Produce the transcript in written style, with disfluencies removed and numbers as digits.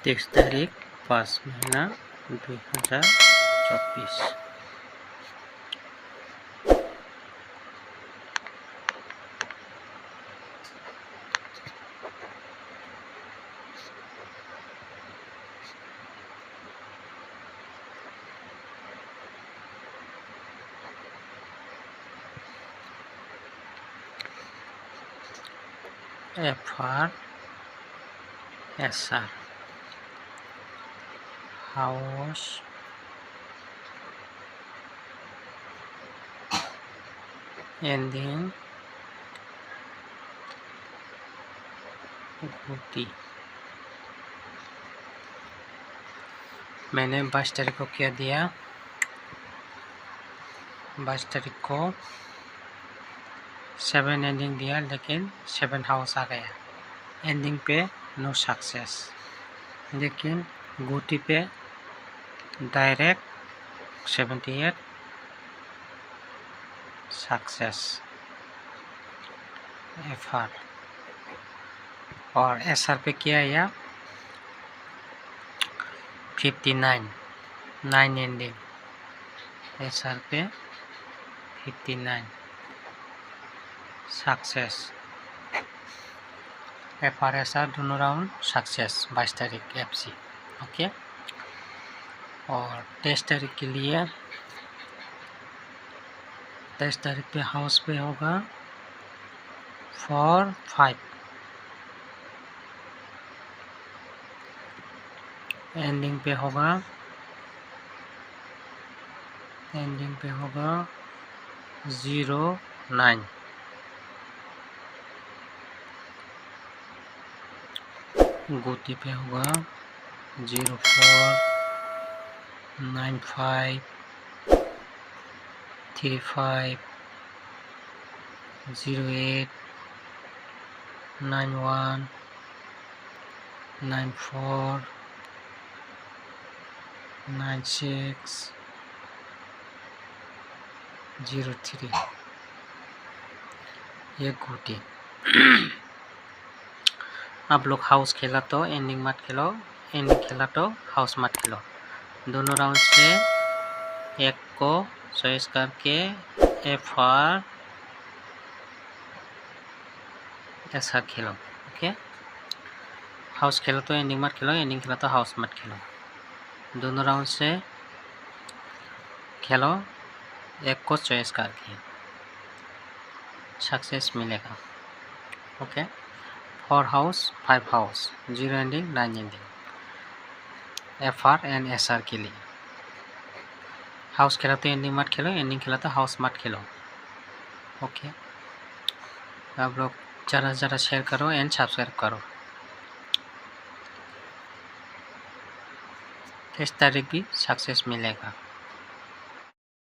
23 तारिख 5 महीना 2024। FR SR house ending गुटी। मैंने 22 तारीख को क्या दिया, 22 तारीख को 7 एंडिंग दिया, लेकिन 7 हाउस आ गया। एंडिंग पे नो सक्सेस, लेकिन गुटी पे डायरेक्ट 78 सक्सेस FR। और SR पे क्या आया 59 9 एंडिंग। SR पे 59 सक्सेस। FR SR दोनों राउंड सक्सेस 22 तारीख FC। ओके। और 23 तारीख के लिए 23 तारीख पे हाउस पे होगा 4 5। एंडिंग पे होगा 0 9। गुटी पे होगा 0 4 9 5 3 5 0 8 9 1 9 4 9 6 0 3। ये गुटी। आप लोग हाउस खेला तो एंडिंग मत खेलो, एंडिंग खेला तो हाउस मत खेलो। दोनों राउंड से एक को चॉइस करके FR SR खेलो। ओके। हाउस खेलो तो एंडिंग मत खेलो, एंडिंग खेला तो हाउस मत खेलो। दोनों राउंड से खेलो, एक को चॉइस करके सक्सेस मिलेगा। Okay. 4 house 5 house 0 ending 9 ending FR and SR के लिए। हाउस खेला तो एंडिंग मत खेलो, एंडिंग खेला तो हाउस मत खेलो। ओके। आप लोग ज़्यादा से ज़्यादा शेयर करो एंड सब्सक्राइब करो। 23 तारीख भी सक्सेस मिलेगा।